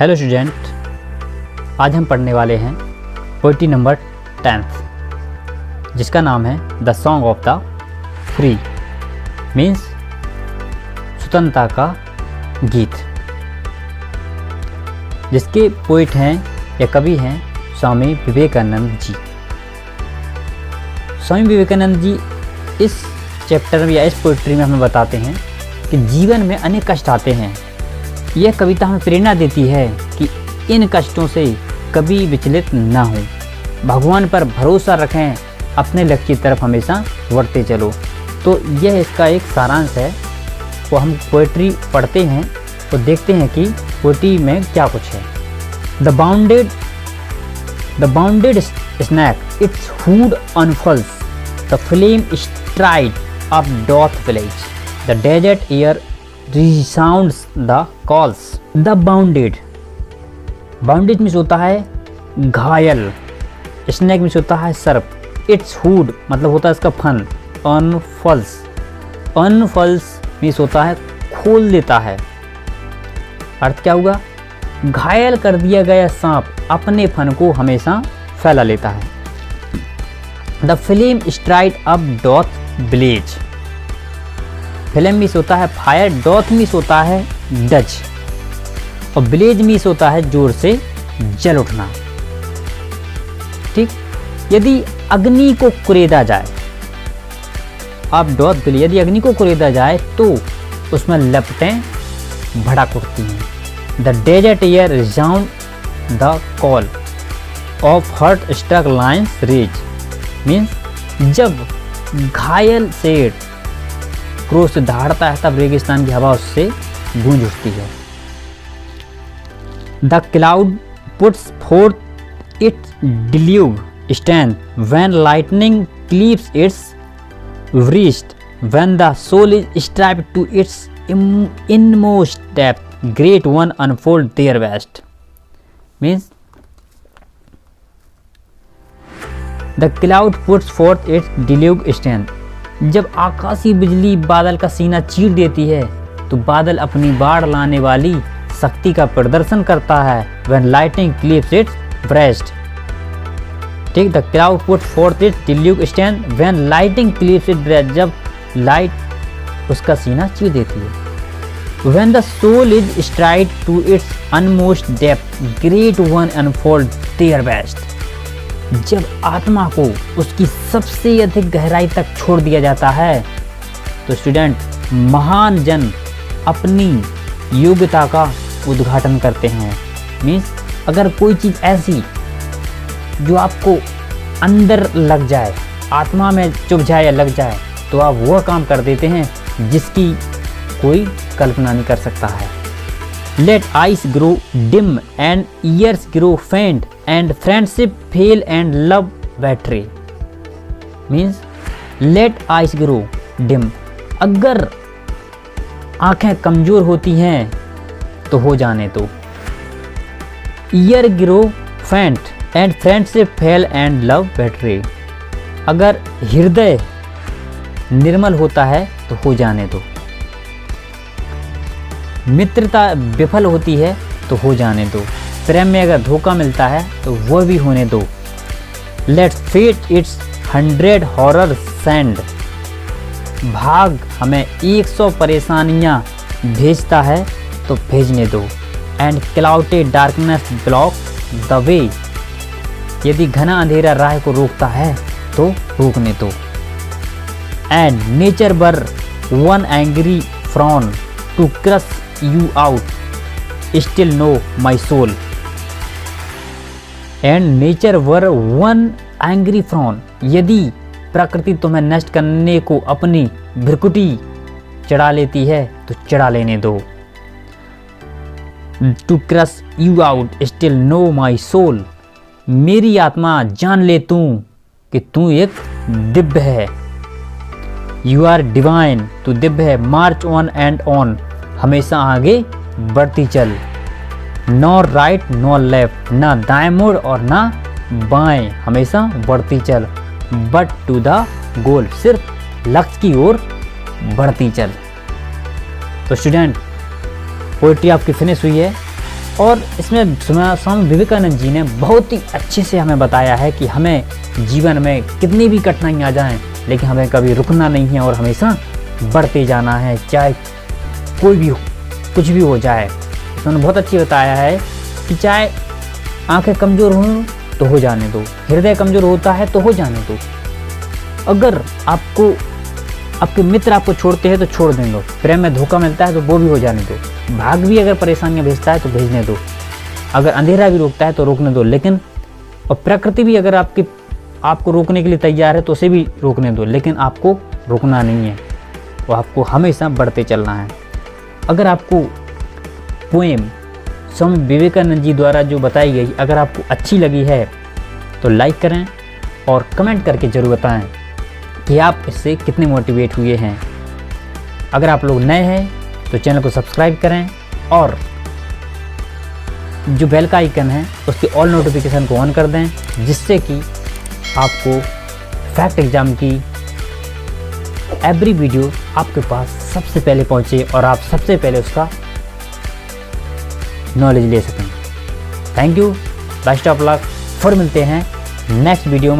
Hello student, आज हम पढ़ने वाले हैं पोइट्री नंबर 10th, जिसका नाम है the song of the free, means स्वतंत्रता का गीत, जिसके पोइट हैं या कवि हैं स्वामी विवेकानंद जी। स्वामी विवेकानंद जी इस चैप्टर में या इस पोइट्री में हमें बताते हैं कि जीवन में अनेक कष्ट आते हैं। यह कविता हमें प्रेरणा देती है कि इन कष्टों से कभी विचलित ना हो, भगवान पर भरोसा रखें, अपने लक्ष्य की तरफ हमेशा बढ़ते चलो। तो यह इसका एक सारांश है। वो हम पोइट्री पढ़ते हैं तो देखते हैं कि पोइट्री में क्या कुछ है। The bounded snake its hood unfurls, the flame STRIDE up doth village, the desert air resounds the calls. The bounded means होता है घायल, स्नैक मीन्स होता है सर्प, इट्स हुड मतलब होता है इसका फन, अनफल्स मीन्स होता है खोल देता है। अर्थ क्या होगा? घायल कर दिया गया सांप अपने फन को हमेशा फैला लेता है। The flame STRIDE up doth blaze, flame मीस होता है फायर, डॉथ मीस होता है डज, और ब्लेज मीस होता है जोर से जल उठना। ठीक, यदि अग्नि को कुरेदा जाए, अब डॉथ ब्लेज, यदि अग्नि को कुरेदा जाए तो उसमें लपटें भड़क उठती हैं। The desert air resound the call of hurt struck lions rage, means जब घायल शेर क्रोध से दहाड़ता है तब रेगिस्तान की हवा उससे गूंज उठती है। The cloud puts forth its deluge stand when lightning cleaves its wrist, when the soul is strapped to its inmost depth, great one unfold their vest, means the cloud puts forth its deluge strength, जब आकाशीय बिजली बादल का सीना चीर देती है तो बादल अपनी बाढ़ लाने वाली शक्ति का प्रदर्शन करता है। When lightning cleaves its breast, ठीक, the cloud puts forth its deluge strength when lightning cleaves its breast, जब लाइट उसका सीना चीर देती है। When the soul is stride to its utmost depth, great one unfold their best, जब आत्मा को उसकी सबसे अधिक गहराई तक छोड़ दिया जाता है तो स्टूडेंट महान जन अपनी योग्यता का उद्घाटन करते हैं। मीन्स अगर कोई चीज़ ऐसी जो आपको अंदर लग जाए, आत्मा में चुभ जाए या लग जाए, तो आप वह काम कर देते हैं जिसकी कोई कल्पना नहीं कर सकता है। Let eyes grow dim and ears grow faint and friendship fail and love betray, means let eyes grow dim, अगर आंखें कमज़ोर होती हैं तो हो जाने दो। Ear grow faint and friendship fail and love betray, अगर हृदय निर्मल होता है तो हो जाने दो। मित्रता विफल होती है तो हो जाने दो। प्रेम में अगर धोखा मिलता है तो वह भी होने दो। Let's fate its 100 horror send, भाग हमें 100 परेशानियां भेजता है तो भेजने दो। And clouded darkness block the way, यदि घना अंधेरा राह को रोकता है तो रोकने दो। And nature wear one angry frown to crush you out, still know my soul, and nature were one angry frown, यदि प्रकृति तुम्हें नष्ट करने को अपनी भ्रिकुटी चढ़ा लेती है तो चढ़ा लेने दो। to crush you out, still know my soul, मेरी आत्मा जान ले तू कि तू एक दिव्य है। you are divine, तू दिव्य है। march on and on, हमेशा आगे बढ़ती चल। नो राइट नो लेफ्ट, ना दाएं मुड़ और ना बाएं, हमेशा बढ़ती चल। बट टू द गोल, सिर्फ लक्ष्य की ओर बढ़ती चल। तो स्टूडेंट पोइट्री आपकी फिनिश हुई है। और इसमें स्वामी विवेकानंद जी ने बहुत ही अच्छे से हमें बताया है कि हमें जीवन में कितनी भी कठिनाइयाँ आ जाएं, लेकिन हमें कभी रुकना नहीं है और हमेशा बढ़ते जाना है, चाहे कोई भी हो, कुछ भी हो जाए। उन्होंने बहुत अच्छी बताया है कि चाहे आंखें कमज़ोर हों तो हो जाने दो, हृदय कमज़ोर होता है तो हो जाने दो, अगर आपके मित्र आपको छोड़ते हैं तो छोड़ दें दो, प्रेम में धोखा मिलता है तो वो भी हो जाने दो, भाग भी अगर परेशानियां भेजता है तो भेजने दो, अगर अंधेरा भी रोकता है तो रोकने दो, लेकिन और प्रकृति भी अगर आपको रोकने के लिए तैयार है तो उसे भी रोकने दो, लेकिन आपको रुकना नहीं है, वो आपको हमेशा बढ़ते चलना है। अगर आपको पोएम स्वामी विवेकानंद जी द्वारा जो बताई गई अगर आपको अच्छी लगी है तो लाइक करें और कमेंट करके ज़रूर बताएं कि आप इससे कितने मोटिवेट हुए हैं। अगर आप लोग नए हैं तो चैनल को सब्सक्राइब करें और जो बेल का आइकन है उसके ऑल नोटिफिकेशन को ऑन कर दें, जिससे कि आपको फैक्ट एग्ज़ाम की एवरी वीडियो आपके पास सबसे पहले पहुंचे और आप सबसे पहले उसका नॉलेज ले सकें। Thank you, best of luck, फिर मिलते हैं नेक्स्ट वीडियो में।